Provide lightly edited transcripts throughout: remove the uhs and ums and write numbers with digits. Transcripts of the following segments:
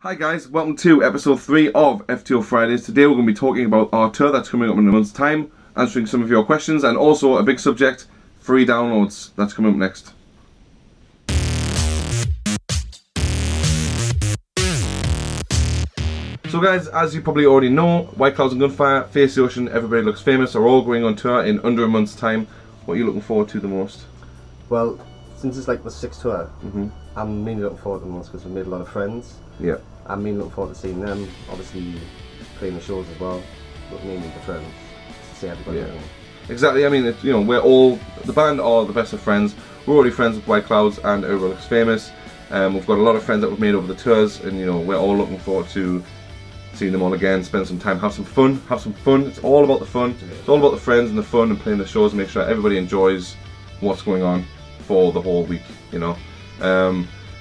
Hi guys, welcome to episode 3 of FTO Fridays. Today we're going to be talking about our tour that's coming up in a month's time, answering some of your questions, and also a big subject, free downloads, that's coming up next. So guys, as you probably already know, White Clouds and Gunfire, Face the Ocean, Everybody Looks Famous are all going on tour in under a month's time. What are you looking forward to the most? Well, since it's like the 6th tour, I'm mainly looking forward to the most because we've made a lot of friends. Yeah. I'm mainly looking forward to seeing them, obviously playing the shows as well, but mainly the friends, to see everybody. Yeah. Exactly, I mean, you know, we're all, the band are the best of friends. We're already friends with White Clouds and Everybody Looks Famous. We've got a lot of friends that we've made over the tours, and you know, we're all looking forward to seeing them all again, spend some time, have some fun. It's all about the fun. It's all about the friends and the fun and playing the shows and make sure everybody enjoys what's going on for the whole week, you know.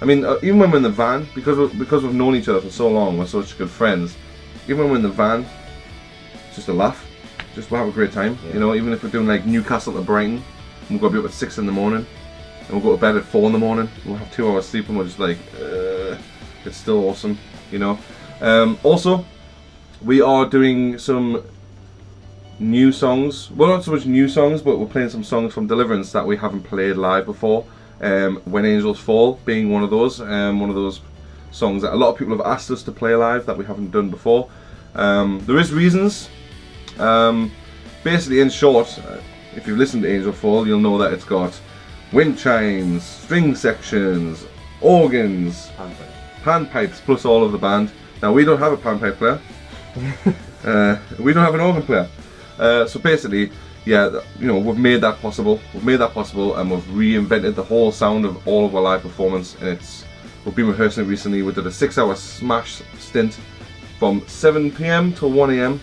I mean, even when we're in the van, because we've known each other for so long, we're such good friends, even when we're in the van, it's just a laugh, just we'll have a great time, you know. Even if we're doing like Newcastle to Brighton, and we've got to be up at 6 in the morning, and we'll go to bed at 4 in the morning, we'll have 2 hours sleep and we're just like, it's still awesome, you know. Also, we are doing some new songs, well, not so much new songs, but we're playing some songs from Deliverance that we haven't played live before. When Angels Fall being one of those songs that a lot of people have asked us to play live that we haven't done before. There is reasons. Basically, in short, if you've listened to Angel Fall, you'll know that it's got wind chimes, string sections, organs, panpipes, plus all of the band. Now we don't have a panpipe player. We don't have an organ player. So basically, yeah, you know, we've made that possible. And we've reinvented the whole sound of all of our live performance. And we've been rehearsing it recently. We did a 6-hour smash stint from 7 PM till 1 AM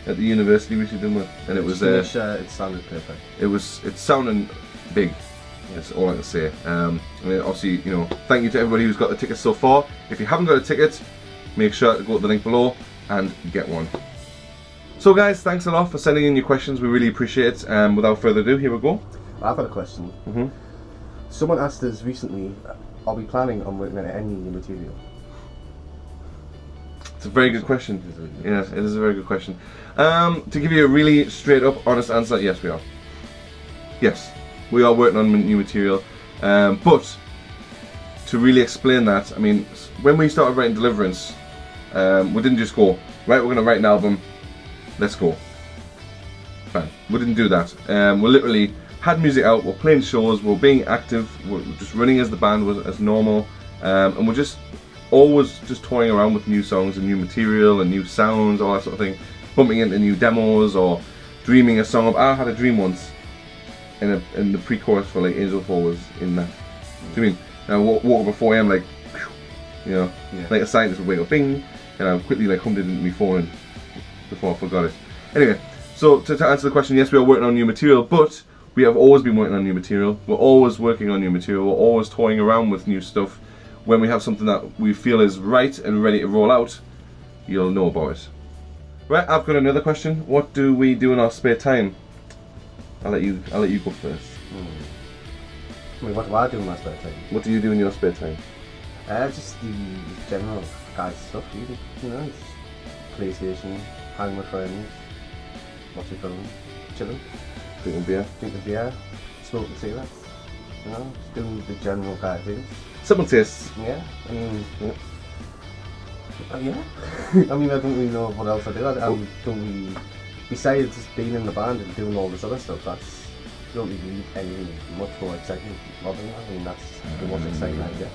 at the university recently, didn't we? And it was it sounded perfect. It's sounding big. That's all I can say. I mean, obviously, you know, thank you to everybody who's got the tickets so far. If you haven't got a ticket, make sure to go to the link below and get one. So guys, thanks a lot for sending in your questions, we really appreciate it. Without further ado, here we go. I've got a question. Someone asked us recently, are we planning on working on any new material? It's a very good question. Yeah, it is a very good question. To give you a really straight up, honest answer, yes we are. Yes, we are working on new material. But to really explain that, I mean, when we started writing Deliverance, we didn't just go, right, we're going to write an album, let's go. Fine. We didn't do that. We literally had music out, we're playing shows, we're being active, we're just running as the band as normal, and we're just always just toying around with new songs and new material and new sounds, all that sort of thing, bumping into new demos or dreaming a song up. I had a dream once in the pre-chorus for like Angel Fall was in that. Do you mean? I woke up at 4 AM like, you know, like a scientist would wake up, bing, and I quickly like hummed it into my phone before I forgot it. Anyway, so to answer the question, yes, we are working on new material, but we have always been working on new material. We're always working on new material. We're always toying around with new stuff. When we have something that we feel is right and ready to roll out, you'll know about it. Right, I've got another question. What do we do in our spare time? I'll let you go first. I mean, what do I do in my spare time? What do you do in your spare time? Just the general guys stuff, really. You know, PlayStation, hang with friends, watching films, chilling, Drinking beer. smoking cigarettes. You know, just doing the general kind of things. Simple tastes. Yeah, I mean, I mean, I don't really know what else I do. I don't really, besides just being in the band and doing all this other stuff, you don't really need anything much more exciting other than that. I mean, that's the most exciting I get.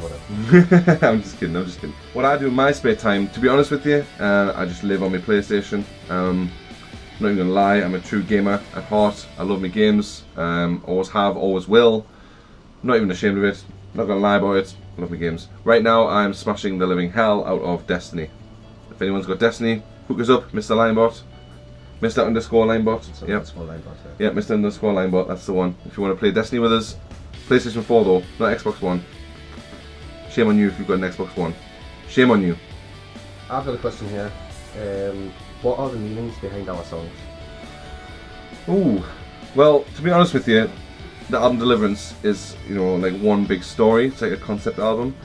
Whatever. I'm just kidding. What I do in my spare time, to be honest with you, I just live on my PlayStation. I'm not even gonna lie, I'm a true gamer at heart. I love my games, always have, always will. I'm not even ashamed of it, not gonna lie about it, I love my games. Right now I'm smashing the living hell out of Destiny. If anyone's got Destiny, hook us up, Mr. Linebot. Mr. _ Linebot. Yep. Yeah, Mr. _ Linebot, that's the one. If you want to play Destiny with us, PlayStation 4 though, not Xbox One. Shame on you if you've got an Xbox One. Shame on you. I've got a question here. What are the meanings behind our songs? Ooh, well, to be honest with you, the album Deliverance is, you know, like one big story. It's like a concept album.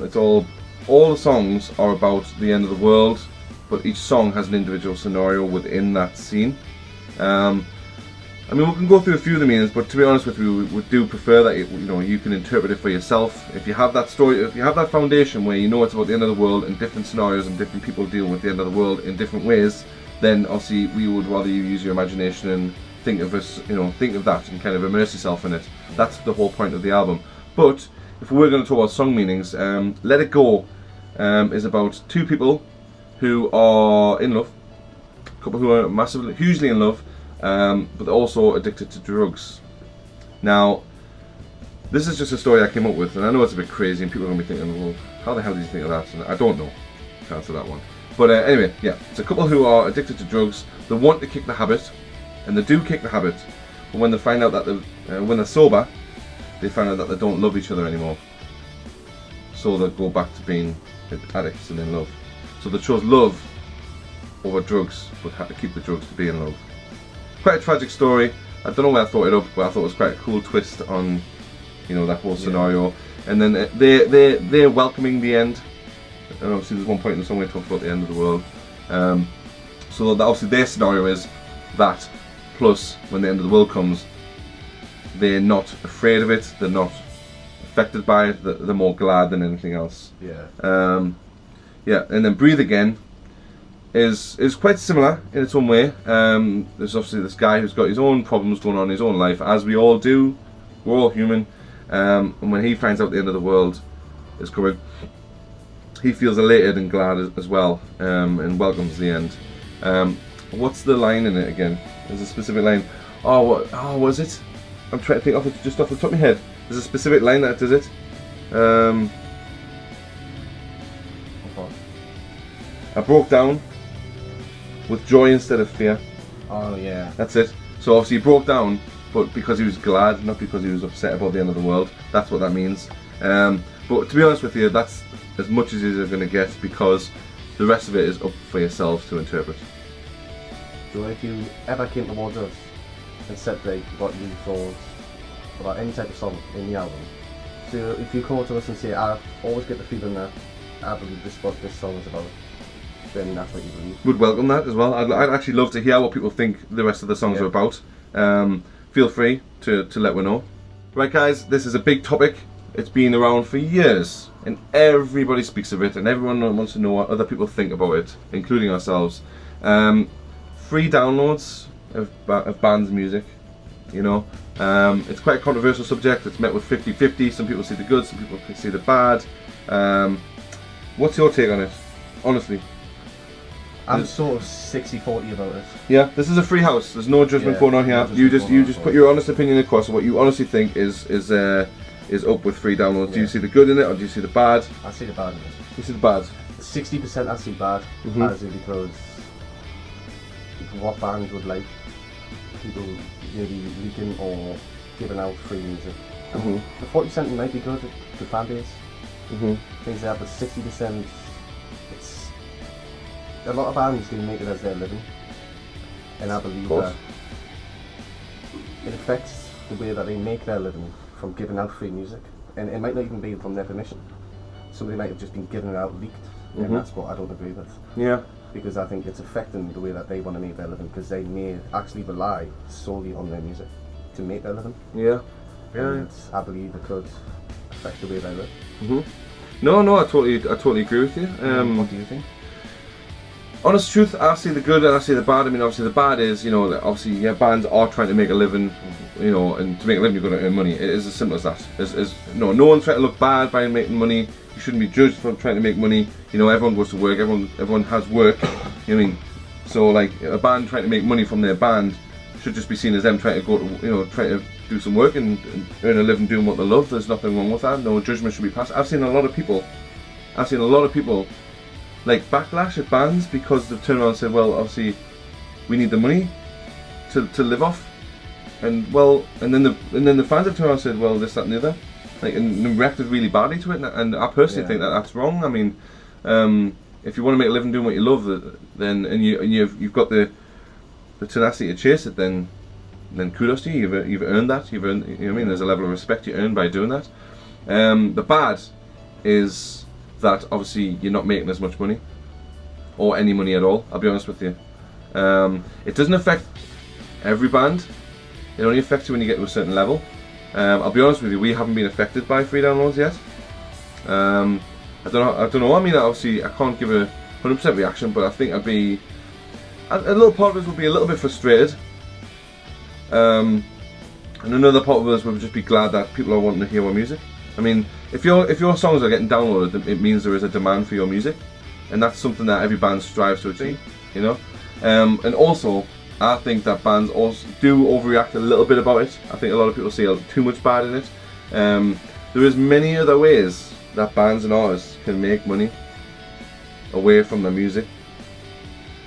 It's all all the songs are about the end of the world, but each song has an individual scenario within that scene. I mean, we can go through a few of the meanings, but to be honest with you, we do prefer that you can interpret it for yourself. If you have that story, if you have that foundation where you know it's about the end of the world and different scenarios and different people dealing with the end of the world in different ways, then obviously we would rather you use your imagination and think of us, think of that and kind of immerse yourself in it. That's the whole point of the album. But if we're going to talk about song meanings, Let It Go is about two people who are in love, a couple who are hugely in love, but they're also addicted to drugs. Now, this is just a story I came up with, and I know it's a bit crazy, and people are going to be thinking, well, how the hell did you think of that? And I don't know to answer that one. But anyway, yeah, it's a couple who are addicted to drugs. They want to kick the habit, and they do kick the habit, but when they find out that when they're sober, they find out that they don't love each other anymore. So they go back to being addicts and in love. So they chose love over drugs, but had to keep the drugs to be in love. Quite a tragic story. I don't know where I thought it up, but I thought it was quite a cool twist on, that whole scenario. And then they're welcoming the end. And obviously there's one point in the song where it talks about the end of the world. So that obviously their scenario is that, plus when the end of the world comes, they're not afraid of it, they're not affected by it, they're more glad than anything else. Yeah. Yeah, and then Breathe Again is quite similar in its own way. There's obviously this guy who's got his own problems going on in his own life, as we all do. We're all human. And when he finds out the end of the world is coming, he feels elated and glad as well, and welcomes the end. What's the line in it again? There's a specific line. What was it? I'm trying to think just off the top of my head. There's a specific line that does it. I broke down with joy instead of fear. Oh yeah. That's it. So obviously he broke down, but because he was glad, not because he was upset about the end of the world. That's what that means. But to be honest with you, that's as much as you're going to get, because the rest of it is up for yourselves to interpret. So if you ever came towards us and said that you've got new thoughts about any type of song in the album, so if you come to us and say, I always get the feeling that I believe this is what this song is about, then that's what you believe. Would welcome that as well. I'd actually love to hear what people think the rest of the songs are about. Feel free to let me know. Right guys, this is a big topic. It's been around for years and everybody speaks of it and everyone wants to know what other people think about it, including ourselves. Free downloads of bands' music, it's quite a controversial subject. It's met with 50-50. Some people see the good, some people see the bad. What's your take on it, honestly? I'm sort of 60-40 about it. Yeah, this is a free house. There's no judgment going on here. You just put your honest opinion across of what you honestly think is up with free downloads. Yeah. Do you see the good in it, or do you see the bad? I see the bad in it. You see the bad? 60% I see bad, as in because what bands would like people maybe leaking or giving out free music. The 40% might be good to fan base, things like that, but 60%, it's a lot of bands do make it as their living, and I believe that it affects the way that they make their living from giving out free music, and it might not even be from their permission. Somebody might have just been giving it out leaked, and that's what I don't agree with. Yeah. Because I think it's affecting the way that they want to make their living, because they may actually rely solely on their music to make their living. Yeah. And I believe it could affect the way they live. No, I totally agree with you. What do you think? Honest truth, I see the good and I see the bad. I mean, obviously the bad is, obviously bands are trying to make a living, and to make a living you've got to earn money. It is as simple as that. No one's trying to look bad by making money. You shouldn't be judged for trying to make money. Everyone goes to work, everyone has work, So like, a band trying to make money from their band should just be seen as them trying to go to, trying to do some work and earn a living doing what they love. There's nothing wrong with that. No judgment should be passed. I've seen a lot of people like backlash at bands because they've turned around and said, well, obviously we need the money to live off, and then the fans have turned around and said, well, this, that and the other, and reacted really badly to it, and I personally think that that's wrong. I mean, if you want to make a living doing what you love, then you've got the tenacity to chase it, then kudos to you. You've earned that. You've earned. There's a level of respect you earn by doing that. The bad is that obviously you're not making as much money, or any money at all, I'll be honest with you. It doesn't affect every band, it only affects you when you get to a certain level. I'll be honest with you, we haven't been affected by free downloads yet. I don't know, I mean obviously I can't give a 100% reaction, but I think I'd be, a little part of us would be a little bit frustrated. And another part of us would just be glad that people are wanting to hear our music. I mean, if your songs are getting downloaded, it means there is a demand for your music, and that's something that every band strives to achieve, you know. And also, I think that bands also do overreact a little bit about it. I think a lot of people see too much bad in it. There is many other ways that bands and artists can make money away from their music.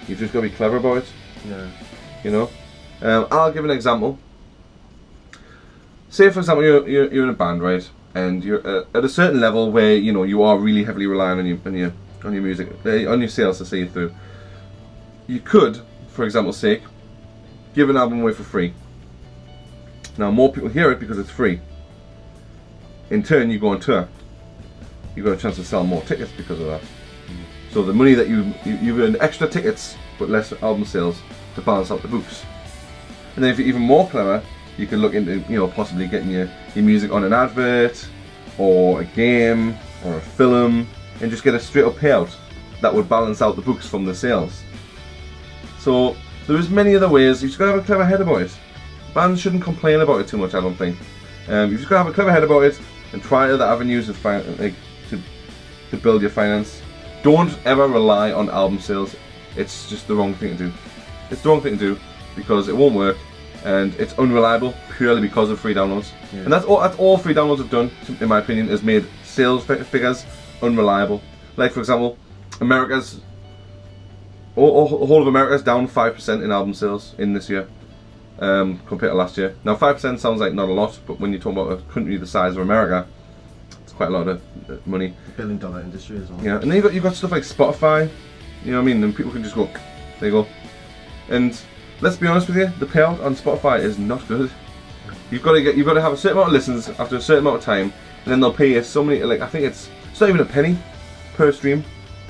You've just got to be clever about it. Yeah. You know. I'll give an example. Say for example you're in a band, right, and you're at a certain level where you know you are really heavily relying on your music, on your sales to see you through. You could, for example's sake, give an album away for free. Now more people hear it because it's free. In turn, you go on tour. You got a chance to sell more tickets because of that. So the money that you earn extra tickets but less album sales to balance out the books. And then if you're even more clever, you can look into, you know, possibly getting your music on an advert or a game or a film and just get a straight up payout that would balance out the books from the sales. So there is many other ways. You've just got to have a clever head about it. Bands shouldn't complain about it too much, I don't think. You've just got to have a clever head about it and try other avenues of to build your finance. Don't ever rely on album sales. It's just the wrong thing to do. It's the wrong thing to do because it won't work and it's unreliable purely because of free downloads. Yeah. And that's all free downloads have done, in my opinion, is made sales figures unreliable. Like for example, whole of America's down 5% in album sales in this year compared to last year. Now 5% sounds like not a lot, but when you talk about a country the size of America, it's quite a lot of money. $1 billion industry as well. Yeah, and then you've got stuff like Spotify, you know what I mean, and people can just go, there you go. And let's be honest with you, the payout on Spotify is not good. You've got to have a certain amount of listens after a certain amount of time, and then they'll pay you so many, like I think it's not even a penny per stream.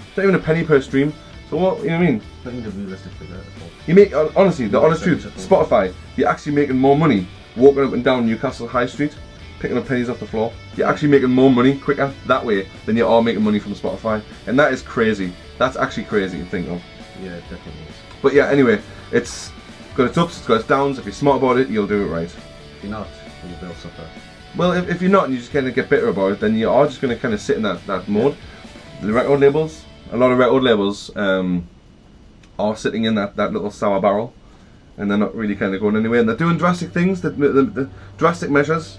It's not even a penny per stream. So what, you know what I mean? Not even a realistic figure at all. You make, honestly, the honest truth, Spotify, you're actually making more money walking up and down Newcastle High Street, picking up pennies off the floor. You're actually making more money quicker that way than you are making money from Spotify. And that is crazy. That's actually crazy to think of. Yeah, it definitely is. But yeah, anyway, it's got its ups, it's got its downs. If you're smart about it, you'll do it right. If you're not, then you will suffer. Well, if you're not and you just kind of get bitter about it, then you are just going to kind of sit in that mode. Yeah. The record labels, a lot of record labels are sitting in that little sour barrel, and they're not really kind of going anywhere, and they're doing drastic things, the drastic measures,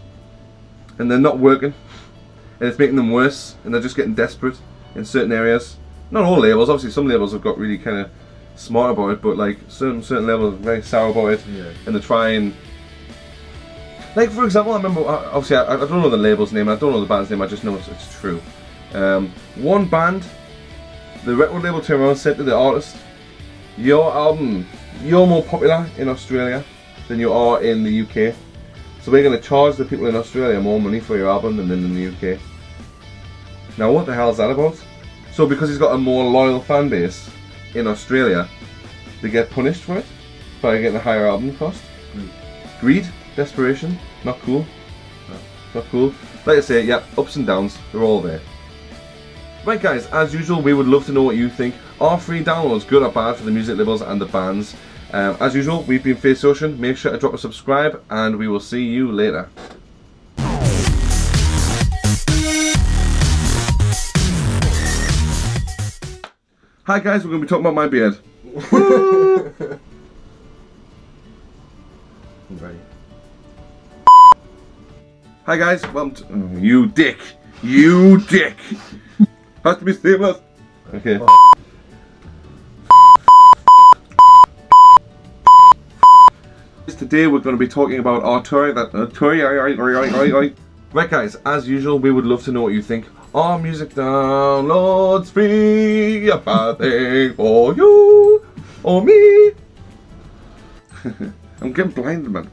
and they're not working, and it's making them worse, and they're just getting desperate in certain areas. Not all labels, obviously some labels have got really kind of smart about it, but like certain labels are very sour about it. Yeah. And they try and, like for example, I remember, obviously I don't know the label's name, I don't know the band's name, I just know it's true. One band, the record label turned around and said to the artist, your album, you're more popular in Australia than you are in the UK, so we're going to charge the people in Australia more money for your album than in the UK. Now what the hell is that about? So because he's got a more loyal fan base in Australia, they get punished for it by getting a higher album cost. Greed, desperation, not cool. No. Not cool. Like I say, yeah, ups and downs, they're all there. Right guys, as usual, we would love to know what you think. Are free downloads good or bad for the music labels and the bands? As usual, we've been Face Ocean. Make sure to drop a subscribe, and we will see you later. Hi guys, we're going to be talking about my beard. Right. Hi guys, welcome to... you dick! You dick! Has to be seamless. Okay. Today we're going to be talking about our tour. Right guys, as usual, we would love to know what you think. Are music downloads free? A bad thing for you or me? I'm getting blinded, man.